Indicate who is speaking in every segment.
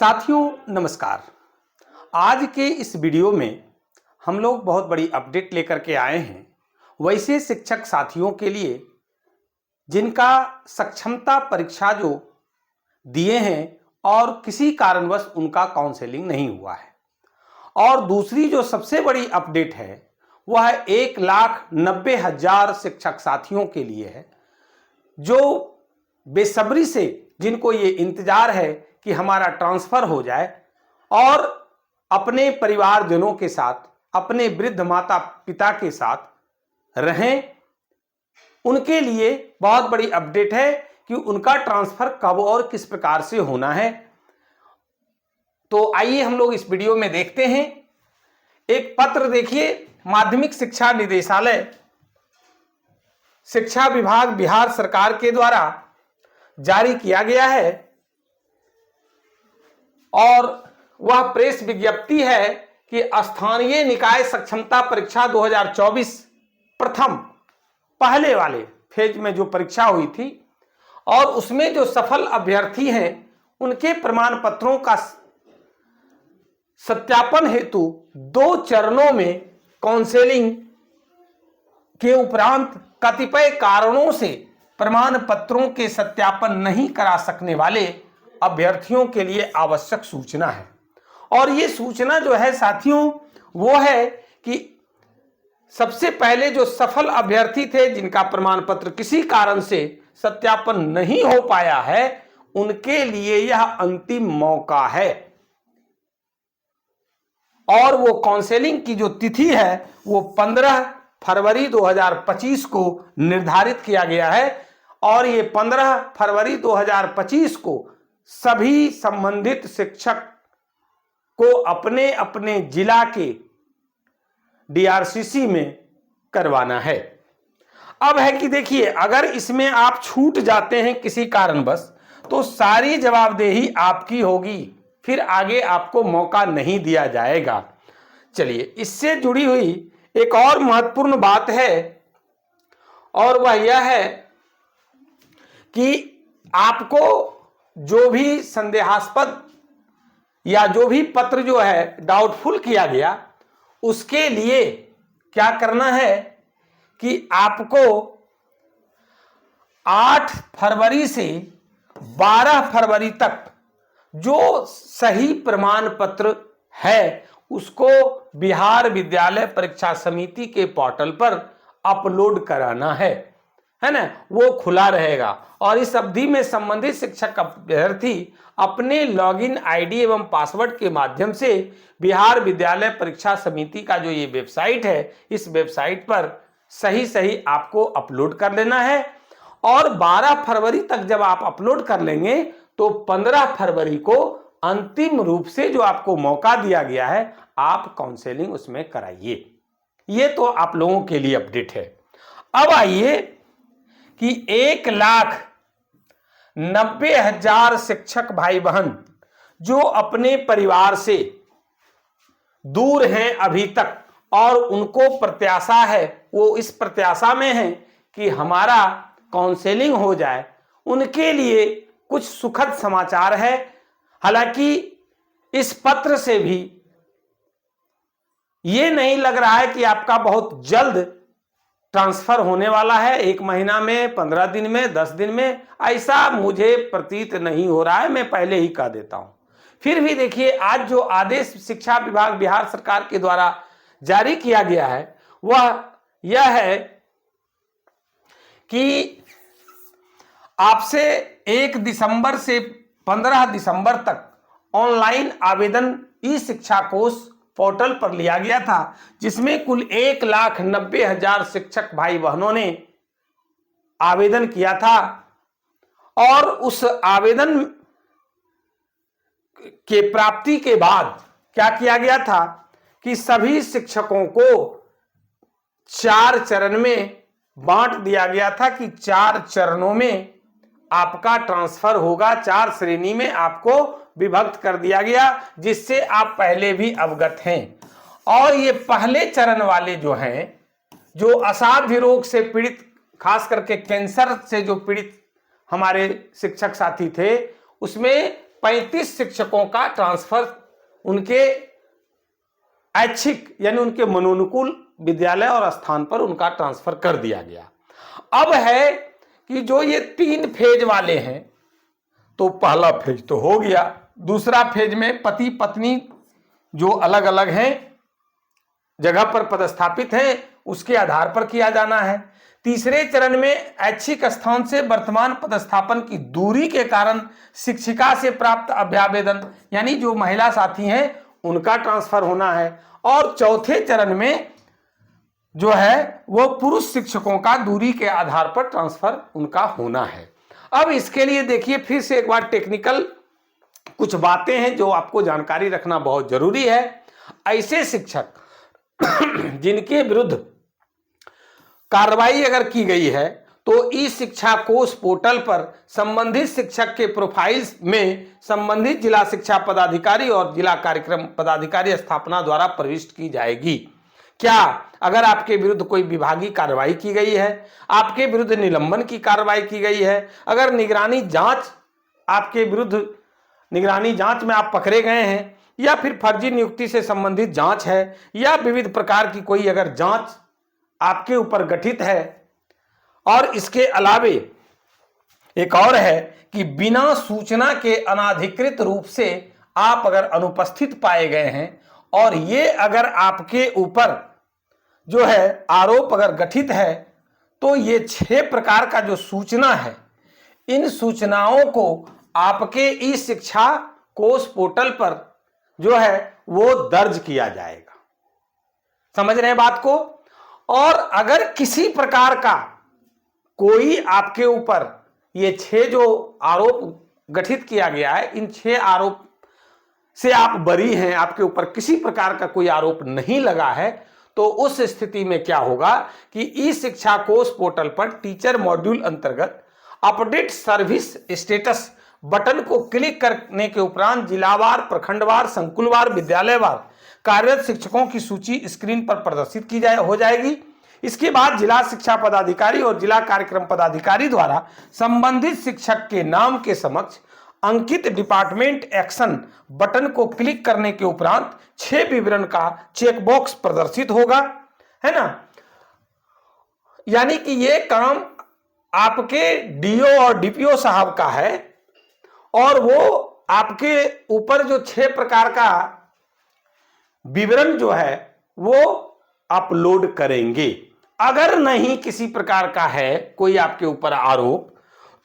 Speaker 1: साथियों नमस्कार। आज के इस वीडियो में हम लोग बहुत बड़ी अपडेट लेकर के आए हैं वैसे शिक्षक साथियों के लिए जिनका सक्षमता परीक्षा जो दिए हैं और किसी कारणवश उनका काउंसलिंग नहीं हुआ है। और दूसरी जो सबसे बड़ी अपडेट है वह 1,90,000 शिक्षक साथियों के लिए है जो बेसब्री से जिनको ये इंतजार है कि हमारा ट्रांसफर हो जाए और अपने परिवारजनों के साथ, अपने वृद्ध माता पिता के साथ रहें। उनके लिए बहुत बड़ी अपडेट है कि उनका ट्रांसफर कब और किस प्रकार से होना है। तो आइए हम लोग इस वीडियो में देखते हैं। एक पत्र देखिए, माध्यमिक शिक्षा निदेशालय शिक्षा विभाग बिहार सरकार के द्वारा जारी किया गया है और वह प्रेस विज्ञप्ति है कि स्थानीय निकाय सक्षमता परीक्षा 2024 प्रथम पहले वाले फेज में जो परीक्षा हुई थी और उसमें जो सफल अभ्यर्थी हैं उनके प्रमाण पत्रों का सत्यापन हेतु 2 चरणों में काउंसलिंग के उपरांत कतिपय कारणों से प्रमाण पत्रों के सत्यापन नहीं करा सकने वाले अभ्यर्थियों के लिए आवश्यक सूचना है। और ये सूचना जो है साथियों वो है कि सबसे पहले जो सफल अभ्यर्थी थे जिनका प्रमाण पत्र किसी कारण से सत्यापन नहीं हो पाया है उनके लिए यह अंतिम मौका है। और वो काउंसलिंग की जो तिथि है वो 15 फरवरी 2025 को निर्धारित किया गया है और ये 15 फरवरी 2025 को सभी संबंधित शिक्षक को अपने अपने जिला के डीआरसीसी में करवाना है। अब है कि देखिए, अगर इसमें आप छूट जाते हैं किसी कारणवश तो सारी जवाबदेही आपकी होगी, फिर आगे आपको मौका नहीं दिया जाएगा। चलिए, इससे जुड़ी हुई एक और महत्वपूर्ण बात है और वह यह है कि आपको जो भी संदेहास्पद या जो भी पत्र जो है डाउटफुल किया गया उसके लिए क्या करना है कि आपको 8 फरवरी से 12 फरवरी तक जो सही प्रमाण पत्र है उसको बिहार विद्यालय परीक्षा समिति के पोर्टल पर अपलोड कराना है ना। वो खुला रहेगा और इस अवधि में संबंधित शिक्षक अभ्यर्थी अपने लॉगिन आईडी एवं पासवर्ड के माध्यम से बिहार विद्यालय परीक्षा समिति का जो ये वेबसाइट है इस वेबसाइट पर सही आपको अपलोड कर लेना है। और 12 फरवरी तक जब आप अपलोड कर लेंगे तो 15 फरवरी को अंतिम रूप से जो आपको मौका दिया गया है आप काउंसलिंग उसमें कराइए। ये तो आप लोगों के लिए अपडेट है। अब आइए कि 1,90,000 शिक्षक भाई बहन जो अपने परिवार से दूर हैं अभी तक और उनको प्रत्याशा है, वो इस प्रत्याशा में है कि हमारा काउंसलिंग हो जाए, उनके लिए कुछ सुखद समाचार है। हालांकि इस पत्र से भी ये नहीं लग रहा है कि आपका बहुत जल्द ट्रांसफर होने वाला है, 1 महीना में, 15 दिन में, 10 दिन में, ऐसा मुझे प्रतीत नहीं हो रहा है। मैं पहले ही कह देता हूं। फिर भी देखिए, आज जो आदेश शिक्षा विभाग बिहार सरकार के द्वारा जारी किया गया है वह यह है कि आपसे 1 दिसंबर से 15 दिसंबर तक ऑनलाइन आवेदन ई शिक्षा कोष पोर्टल पर लिया गया था जिसमें कुल 1,90,000 शिक्षक भाई बहनों ने आवेदन किया था। और उस आवेदन के प्राप्ति के बाद क्या किया गया था कि सभी शिक्षकों को 4 चरण में बांट दिया गया था कि 4 चरणों में आपका ट्रांसफर होगा, 4 श्रेणी में आपको विभक्त कर दिया गया, जिससे आप पहले भी अवगत हैं। और ये पहले चरण वाले जो हैं, जो असाध्य रोग से पीड़ित, खास करके कैंसर से जो पीड़ित हमारे शिक्षक साथी थे, उसमें 35 शिक्षकों का ट्रांसफर उनके ऐच्छिक यानी उनके मनोनुकूल विद्यालय और स्थान पर उनका ट्रांसफर कर दिया गया। अब है कि जो ये 3 फेज वाले हैं, तो पहला फेज तो हो गया, दूसरा फेज में पति पत्नी जो अलग अलग हैं, जगह पर पदस्थापित हैं, उसके आधार पर किया जाना है। तीसरे चरण में ऐच्छिक स्थान से वर्तमान पदस्थापन की दूरी के कारण शिक्षिका से प्राप्त अभ्यावेदन यानी जो महिला साथी हैं उनका ट्रांसफर होना है। और चौथे चरण में जो है वो पुरुष शिक्षकों का दूरी के आधार पर ट्रांसफर उनका होना है। अब इसके लिए देखिए फिर से एक बार टेक्निकल कुछ बातें हैं जो आपको जानकारी रखना बहुत जरूरी है। ऐसे शिक्षक जिनके विरुद्ध कार्रवाई अगर की गई है तो ई शिक्षा कोष पोर्टल पर संबंधित शिक्षक के प्रोफाइल्स में संबंधित जिला शिक्षा पदाधिकारी और जिला कार्यक्रम पदाधिकारी स्थापना द्वारा प्रविष्ट की जाएगी। क्या अगर आपके विरुद्ध कोई विभागीय कार्रवाई की गई है, आपके विरुद्ध निलंबन की कार्रवाई की गई है, अगर निगरानी जांच आपके विरुद्ध निगरानी जांच में आप पकड़े गए हैं, या फिर फर्जी नियुक्ति से संबंधित जांच है, या विविध प्रकार की कोई अगर जांच आपके ऊपर गठित है, और इसके अलावे एक और है कि बिना सूचना के अनाधिकृत रूप से आप अगर अनुपस्थित पाए गए हैं और ये अगर आपके ऊपर जो है आरोप अगर गठित है, तो ये 6 प्रकार का जो सूचना है, इन सूचनाओं को आपके ई शिक्षा कोष पोर्टल पर जो है वो दर्ज किया जाएगा। समझ रहे हैं बात को? और अगर किसी प्रकार का कोई आपके ऊपर ये 6 जो आरोप गठित किया गया है, इन 6 आरोप से आप बरी हैं, आपके ऊपर किसी प्रकार का कोई आरोप नहीं लगा है, तो उस स्थिति में क्या होगा कि ई शिक्षा कोष पोर्टल पर टीचर मॉड्यूल अंतर्गत अपडेट सर्विस स्टेटस बटन को क्लिक करने के उपरांत जिलावार, प्रखंडवार, संकुलवार, विद्यालयवार कार्यरत शिक्षकों की सूची स्क्रीन पर प्रदर्शित की हो जाएगी। इसके बाद जिला शिक्षा पदाधिकारी और जिला कार्यक्रम पदाधिकारी द्वारा संबंधित शिक्षक के नाम के समक्ष अंकित डिपार्टमेंट एक्शन बटन को क्लिक करने के उपरांत 6 विवरण का चेकबॉक्स प्रदर्शित होगा, है ना। यानी कि ये काम आपके डीओ और डीपीओ साहब का है, और वो आपके ऊपर जो 6 प्रकार का विवरण जो है वो अपलोड करेंगे। अगर नहीं किसी प्रकार का है कोई आपके ऊपर आरोप,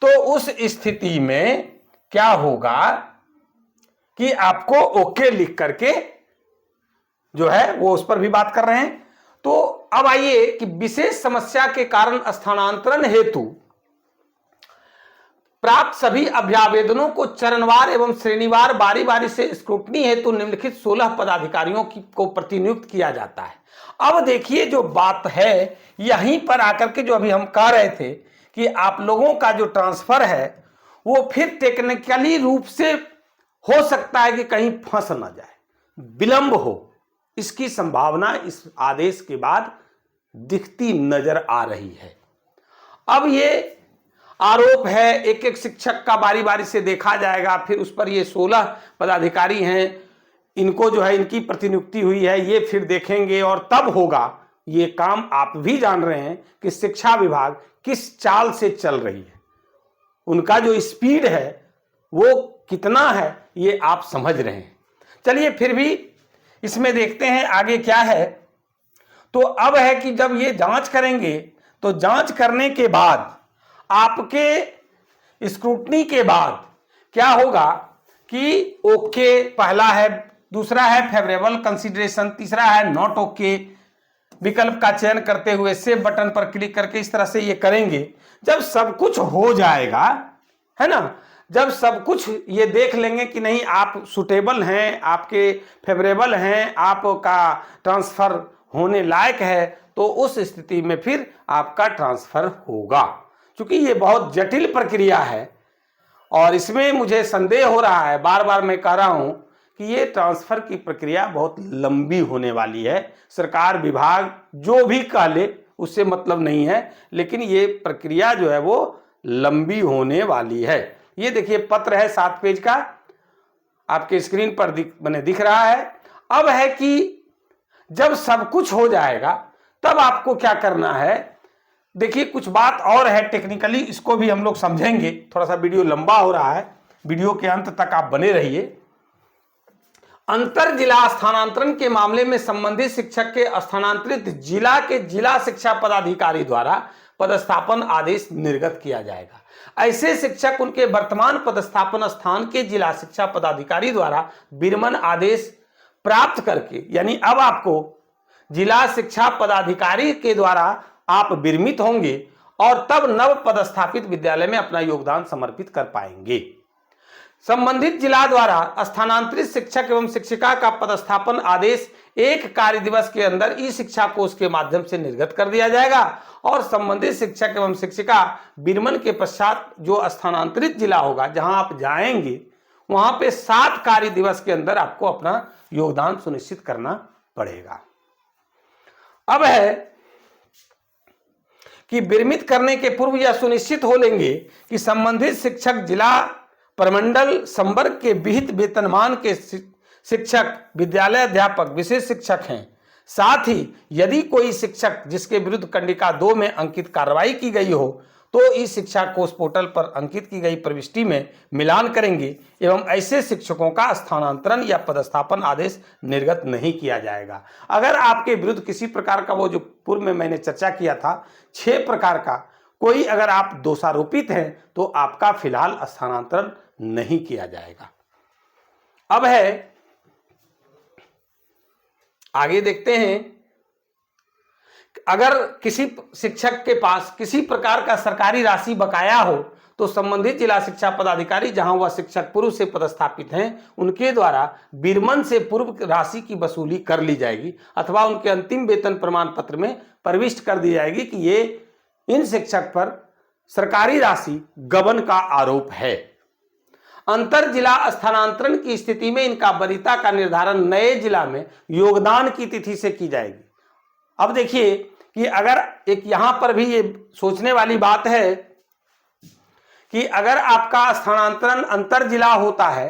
Speaker 1: तो उस स्थिति में क्या होगा कि आपको ओके लिख करके जो है वो उस पर भी बात कर रहे हैं। तो अब आइए कि विशेष समस्या के कारण स्थानांतरण हेतु प्राप्त सभी अभ्यावेदनों को चरणवार एवं श्रेणीवार बारी बारी से स्क्रूटनी हेतु निम्नलिखित 16 पदाधिकारियों को प्रतिनियुक्त किया जाता है। अब देखिए जो बात है यहीं पर आकर के जो अभी हम कह रहे थे कि आप लोगों का जो ट्रांसफर है वो फिर टेक्निकली रूप से हो सकता है कि कहीं फंस ना जाए, विलंब हो, इसकी संभावना इस आदेश के बाद दिखती नजर आ रही है। अब ये आरोप है, एक एक शिक्षक का बारी बारी से देखा जाएगा, फिर उस पर ये 16 पदाधिकारी हैं, इनको जो है इनकी प्रतिनियुक्ति हुई है, ये फिर देखेंगे और तब होगा। ये काम आप भी जान रहे हैं कि शिक्षा विभाग किस चाल से चल रही है, उनका जो स्पीड है वो कितना है ये आप समझ रहे हैं। चलिए फिर भी इसमें देखते हैं आगे क्या है। तो अब है कि जब ये जांच करेंगे तो जांच करने के बाद आपके स्क्रूटनी के बाद क्या होगा कि ओके पहला है, दूसरा है फेवरेबल कंसीडरेशन, तीसरा है नॉट ओके विकल्प का चयन करते हुए सेव बटन पर क्लिक करके इस तरह से ये करेंगे। जब सब कुछ हो जाएगा, है ना, जब सब कुछ ये देख लेंगे कि नहीं आप सुटेबल हैं, आपके फेवरेबल हैं, आपका ट्रांसफर होने लायक है, तो उस स्थिति में फिर आपका ट्रांसफर होगा। क्योंकि ये बहुत जटिल प्रक्रिया है और इसमें मुझे संदेह हो रहा है, बार बार मैं कह रहा हूं कि ये ट्रांसफर की प्रक्रिया बहुत लंबी होने वाली है। सरकार विभाग जो भी कह ले उससे मतलब नहीं है, लेकिन ये प्रक्रिया जो है वो लंबी होने वाली है। ये देखिए पत्र है 7 पेज का, आपके स्क्रीन पर दिख रहा है। अब है कि जब सब कुछ हो जाएगा तब आपको क्या करना है। देखिए कुछ बात और है टेक्निकली, इसको भी हम लोग समझेंगे। थोड़ा सा वीडियो लंबा हो रहा है, वीडियो के अंत तक आप बने रहिए। अंतर जिला स्थानांतरण के मामले में संबंधित शिक्षक के स्थानांतरित जिला के जिला शिक्षा पदाधिकारी द्वारा पदस्थापन आदेश निर्गत किया जाएगा। ऐसे शिक्षक उनके वर्तमान पदस्थापन स्थान के जिला शिक्षा पदाधिकारी द्वारा विरमण आदेश प्राप्त करके, यानी अब आपको जिला शिक्षा पदाधिकारी के द्वारा आप विरमित होंगे और तब नव पदस्थापित विद्यालय में अपना योगदान समर्पित कर पाएंगे। संबंधित जिला द्वारा स्थानांतरित शिक्षक एवं शिक्षिका का पदस्थापन आदेश 1 कार्य दिवस के अंदर ई शिक्षा कोष के माध्यम से निर्गत कर दिया जाएगा और संबंधित शिक्षक एवं शिक्षिका विरमण के पश्चात जो स्थानांतरित जिला होगा जहां आप जाएंगे वहां पे 7 कार्य दिवस के अंदर आपको अपना योगदान सुनिश्चित करना पड़ेगा। अब है कि विरमित करने के पूर्व यह सुनिश्चित हो लेंगे कि संबंधित शिक्षक जिला प्रमंडल संवर्ग के विहित वेतनमान के शिक्षक, विद्यालय अध्यापक, विशेष शिक्षक हैं। साथ ही यदि कोई शिक्षक जिसके विरुद्ध कंडिका 2 में अंकित कार्रवाई की गई हो तो इस शिक्षा कोष पोर्टल पर अंकित की गई प्रविष्टि में मिलान करेंगे एवं ऐसे शिक्षकों का स्थानांतरण या पदस्थापन आदेश निर्गत नहीं किया जाएगा। अगर आपके विरुद्ध किसी प्रकार का, वो जो पूर्व में मैंने चर्चा किया था 6 प्रकार का, कोई अगर आप दोषारोपित हैं तो आपका फिलहाल स्थानांतरण नहीं किया जाएगा। अब है आगे देखते हैं, अगर किसी शिक्षक के पास किसी प्रकार का सरकारी राशि बकाया हो तो संबंधित जिला शिक्षा पदाधिकारी जहां वह शिक्षक पूर्व से पदस्थापित हैं उनके द्वारा विरमण से पूर्व राशि की वसूली कर ली जाएगी अथवा उनके अंतिम वेतन प्रमाण पत्र में प्रविष्ट कर दी जाएगी कि ये इन शिक्षक पर सरकारी राशि गबन का आरोप है। अंतर जिला स्थानांतरण की स्थिति में इनका वरीयता का निर्धारण नए जिला में योगदान की तिथि से की जाएगी। अब देखिए कि अगर एक यहां पर भी ये सोचने वाली बात है कि अगर आपका स्थानांतरण अंतर जिला होता है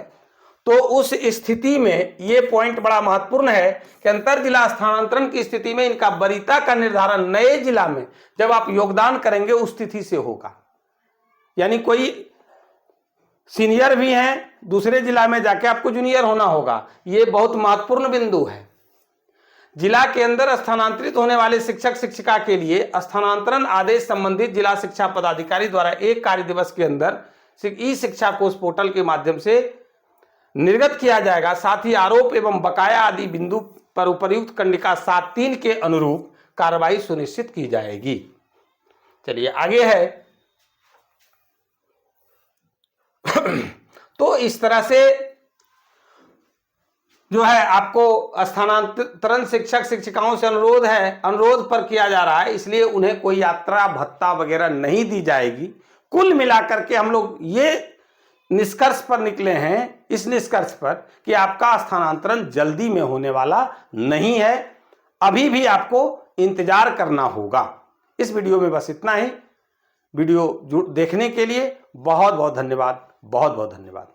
Speaker 1: तो उस स्थिति में ये पॉइंट बड़ा महत्वपूर्ण है कि अंतर जिला स्थानांतरण की स्थिति में इनका वरीयता का निर्धारण नए जिला में जब आप योगदान करेंगे उस तिथि से होगा। यानी कोई सीनियर भी हैं, दूसरे जिला में जाके आपको जूनियर होना होगा। ये बहुत महत्वपूर्ण बिंदु है। जिला के अंदर स्थानांतरित होने वाले शिक्षक शिक्षिका के लिए स्थानांतरण आदेश संबंधित जिला शिक्षा पदाधिकारी द्वारा 1 कार्य दिवस के अंदर ई शिक्षा कोष पोर्टल के माध्यम से निर्गत किया जाएगा। साथ ही आरोप एवं बकाया आदि बिंदु पर उपर्युक्त कंडिका 7(3) के अनुरूप कार्रवाई सुनिश्चित की जाएगी। चलिए आगे है। तो इस तरह से जो है आपको स्थानांतरण शिक्षक शिक्षिकाओं से अनुरोध पर किया जा रहा है, इसलिए उन्हें कोई यात्रा भत्ता वगैरह नहीं दी जाएगी। कुल मिलाकर के हम लोग ये निष्कर्ष पर निकले हैं, इस निष्कर्ष पर कि आपका स्थानांतरण जल्दी में होने वाला नहीं है, अभी भी आपको इंतजार करना होगा। इस वीडियो में बस इतना ही। वीडियो देखने के लिए बहुत बहुत धन्यवाद, बहुत बहुत धन्यवाद।